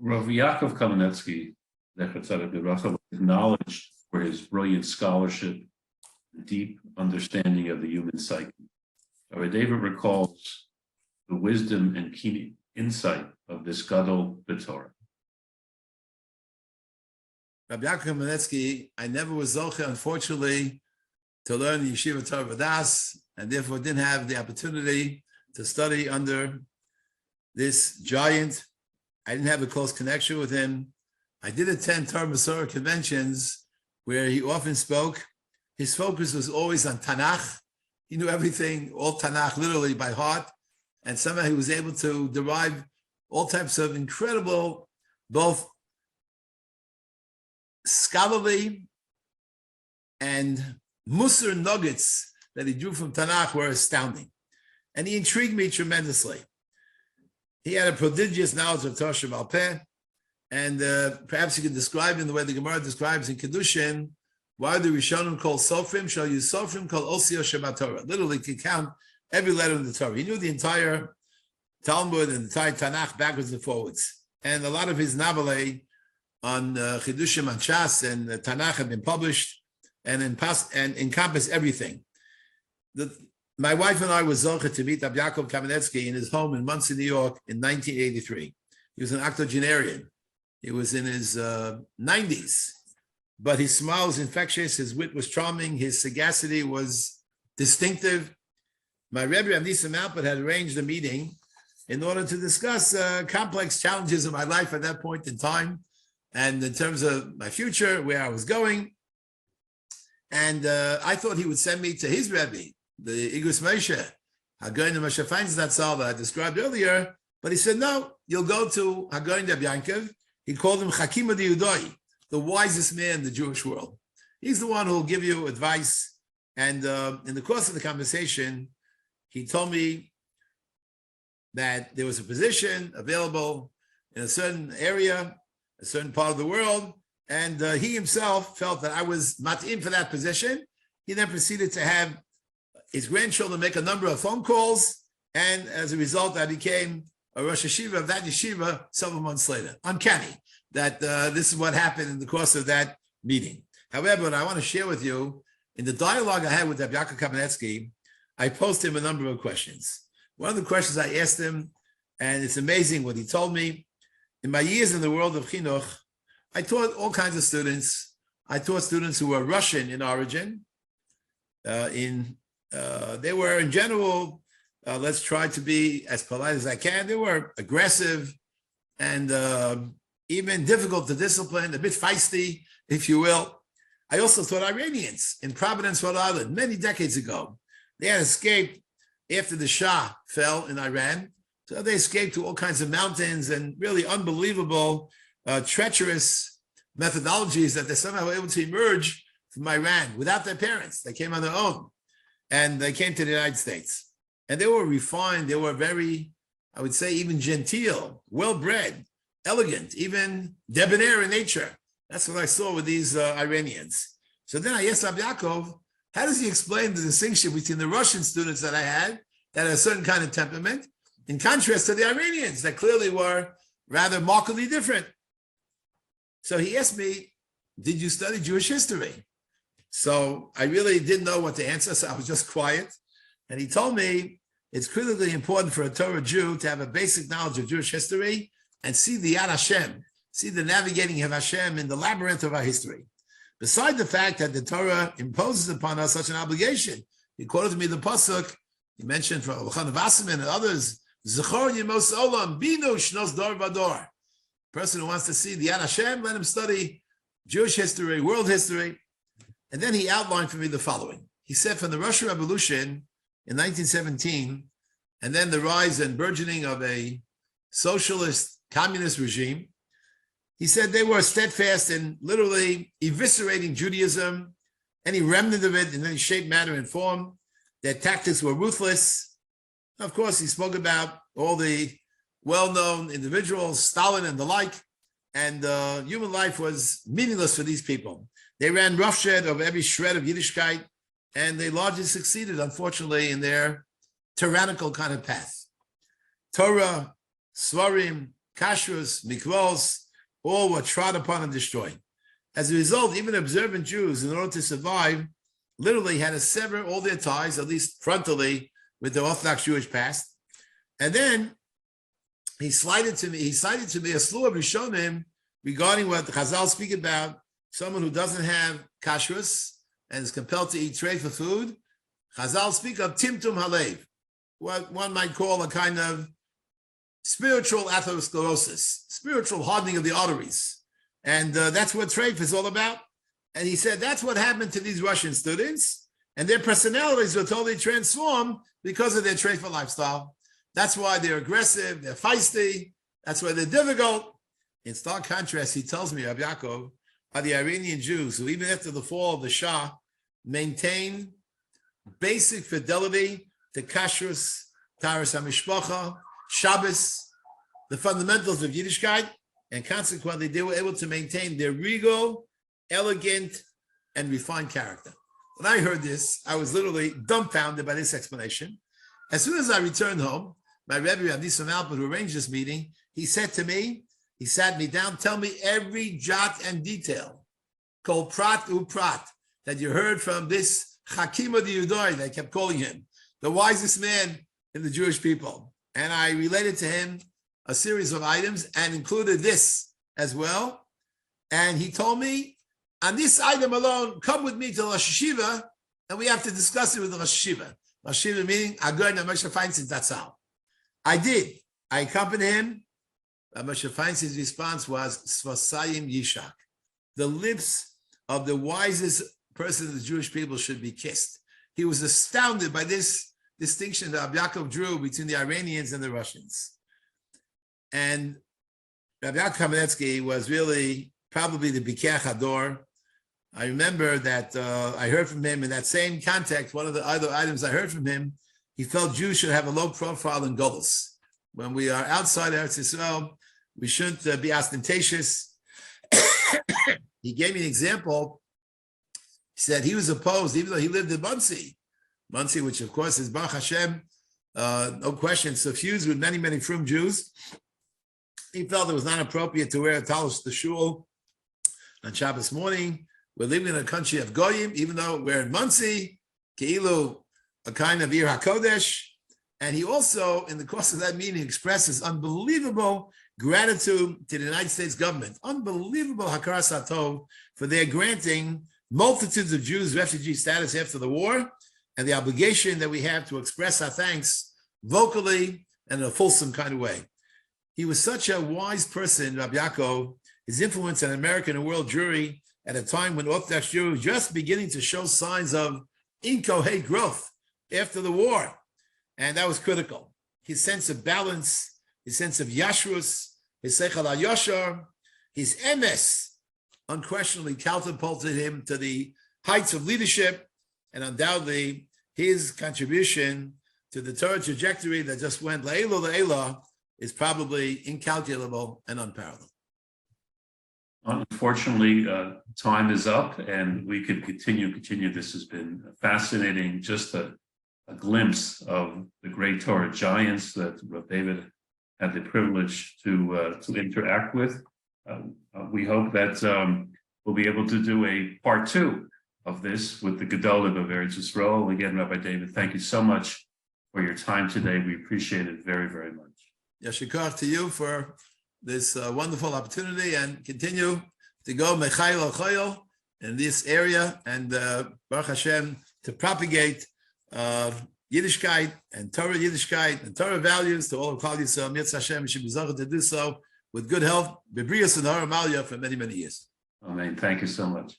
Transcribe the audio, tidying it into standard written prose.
Rav Yaakov Kamenetsky, was acknowledged for his brilliant scholarship and deep understanding of the human psyche. Rabbi David recalls the wisdom and keen insight of this Gadol B'Torah. Rabbi Yaakov Kamenetsky, I never was zoche, unfortunately, to learn Yeshiva Torah V'das, and therefore didn't have the opportunity to study under this giant. I didn't have a close connection with him. I did attend Torah Masorah conventions where he often spoke. His focus was always on Tanakh. He knew everything, all Tanakh, literally by heart. And somehow he was able to derive all types of incredible, both scholarly and Musar nuggets that he drew from Tanakh were astounding. And he intrigued me tremendously. He had a prodigious knowledge of Toras Baal-Peh, and perhaps you can describe in the way the Gemara describes in Kedushin, why the Rishonim called Sofrim, shall use Sofrim called Osio Shema Torah. Literally, he could count every letter in the Torah. He knew the entire Talmud and the entire Tanakh backwards and forwards. And a lot of his navale on Chidushim and Shas and Tanakh have been published and encompass everything. My wife and I were zoche to meet Rav Yaakov Kamenetsky in his home in Monsey, New York in 1983. He was an octogenarian. He was in his 90s, but his smile was infectious, his wit was charming, his sagacity was distinctive. My Rebbe, Rav Nisan Alpert, had arranged a meeting in order to discuss complex challenges in my life at that point in time, and in terms of my future, where I was going. And I thought he would send me to his Rebbe, the Igros Moshe, Rav Moshe Feinstein that I described earlier, but he said, no, you'll go to Hagoyin Rav Yankov. He called him Chakim Yudoi, the wisest man in the Jewish world. He's the one who will give you advice. And in the course of the conversation, he told me that there was a position available in a certain area, a certain part of the world, and he himself felt that I was mat'im for that position. He then proceeded to have his grandchildren make a number of phone calls, and as a result, I became a Rosh Yeshiva of that yeshiva several months later. Uncanny that this is what happened in the course of that meeting. However, what I want to share with you, in the dialogue I had with Rav Yaakov Kamenetsky, I posed him a number of questions. One of the questions I asked him, and it's amazing what he told me, in my years in the world of chinuch, I taught all kinds of students. I taught students who were Russian in origin, they were in general, let's try to be as polite as I can. They were aggressive and even difficult to discipline, a bit feisty, if you will. I also taught Iranians in Providence, Rhode Island, many decades ago. They had escaped after the Shah fell in Iran. So they escaped to all kinds of mountains and really unbelievable, treacherous methodologies that they somehow were able to emerge from Iran without their parents. They came on their own. And they came to the United States. And they were refined. They were very, I would say, even genteel, well-bred, elegant, even debonair in nature. That's what I saw with these Iranians. So then I asked Rav Yaakov, how does he explain the distinction between the Russian students that I had that had a certain kind of temperament, in contrast to the Iranians that clearly were rather markedly different? So he asked me, did you study Jewish history? So I really didn't know what to answer, so I was just quiet. And he told me it's critically important for a Torah Jew to have a basic knowledge of Jewish history and see the Yad Hashem, see the navigating of Hashem in the labyrinth of our history. Beside the fact that the Torah imposes upon us such an obligation, he quoted to me the pasuk he mentioned from Avishai and others, Zechor Yemos Olam, Binu Shnos Dor Vador. Person who wants to see the Yad Hashem, let him study Jewish history, world history. And then he outlined for me the following. He said from the Russian Revolution in 1917, and then the rise and burgeoning of a socialist communist regime, he said they were steadfast in literally eviscerating Judaism, any remnant of it in any shape, manner, and form. Their tactics were ruthless. Of course, he spoke about all the well-known individuals, Stalin and the like, and human life was meaningless for these people. They ran roughshod over every shred of Yiddishkeit, and they largely succeeded, unfortunately, in their tyrannical kind of path. Torah, Svarim, kashrus, mikvos, all were trod upon and destroyed. As a result, even observant Jews, in order to survive, literally had to sever all their ties, at least frontally, with the Orthodox Jewish past. And then he cited to me a slew of Rishonim regarding what the Chazal speak about, someone who doesn't have kashrus and is compelled to eat treifa food. Chazal speak of timtum halev, what one might call a kind of spiritual atherosclerosis, spiritual hardening of the arteries. And that's what treifa is all about. And he said that's what happened to these Russian students, and their personalities were totally transformed because of their treifa lifestyle. That's why they're aggressive, they're feisty, that's why they're difficult. In stark contrast, he tells me, Rav Yaakov, are the Iranian Jews who, even after the fall of the Shah, maintain basic fidelity to kashrus, Toras HaMishpacha, Shabbos, the fundamentals of Yiddishkeit, and consequently, they were able to maintain their regal, elegant, and refined character. When I heard this, I was literally dumbfounded by this explanation. As soon as I returned home, my Rabbi, Rav Nisan Alpert, who arranged this meeting, he said to me, he sat me down, tell me every jot and detail, kol prat u prat, that you heard from this Chakim of the Yudoi, they kept calling him, the wisest man in the Jewish people. And I related to him a series of items and included this as well. And he told me, on this item alone, come with me to Rosh Yeshiva, and we have to discuss it with the Rosh Yeshiva. Rosh Yeshiva meaning, Rav Moshe Feinstein, that's how. I did. I accompanied him. Rav Moshe Feinstein's response was, Svasayim Yishak. The lips of the wisest person of the Jewish people should be kissed. He was astounded by this distinction that Rav Yaakov drew between the Iranians and the Russians. And Rav Yaakov Kamenetsky was really probably the Bikeh Hador. I remember that I heard from him in that same context. One of the other items I heard from him, he felt Jews should have a low profile in Golus. When we are outside Eretz Yisrael, we shouldn't be ostentatious. He gave me an example. He said he was opposed, even though he lived in Monsey, which of course is Baruch Hashem, no question, suffused with many, many frum Jews. He felt it was not appropriate to wear a talus to shul on Shabbos morning. We're living in a country of Goyim, even though we're in Monsey, Keilu, a kind of Ir HaKodesh. And he also, in the course of that meeting, expresses unbelievable gratitude to the United States government, unbelievable hakaras hatov for their granting multitudes of Jews refugee status after the war, and the obligation that we have to express our thanks vocally and in a fulsome kind of way. He was such a wise person, Rav Yaakov. His influence on American and world Jewry at a time when Orthodox Jewry was just beginning to show signs of incoherent growth after the war. And that was critical. His sense of balance, his sense of yashrus, his seichel hayashar, his emes, unquestionably catapulted him to the heights of leadership, and undoubtedly his contribution to the Torah trajectory that just went la'ela la'ela is probably incalculable and unparalleled. Unfortunately, time is up, and we could continue. This has been fascinating, just a glimpse of the great Torah giants that Rav David had the privilege to interact with. We hope that we'll be able to do a part 2 of this with the Gedolim of Eretz Yisrael. Again, Rabbi David, thank you so much for your time today. We appreciate it very, very much. Yashikach to you for this wonderful opportunity, and continue to go mechayil choyil in this area, and Baruch Hashem to propagate Yiddishkeit and Torah Yiddishkeit and Torah values to all of Klal Yisrael. Mitzvah Hashem, we should be zocheh to do so with good health, bebrius and hara malya for many, many years. Amen. Thank you so much.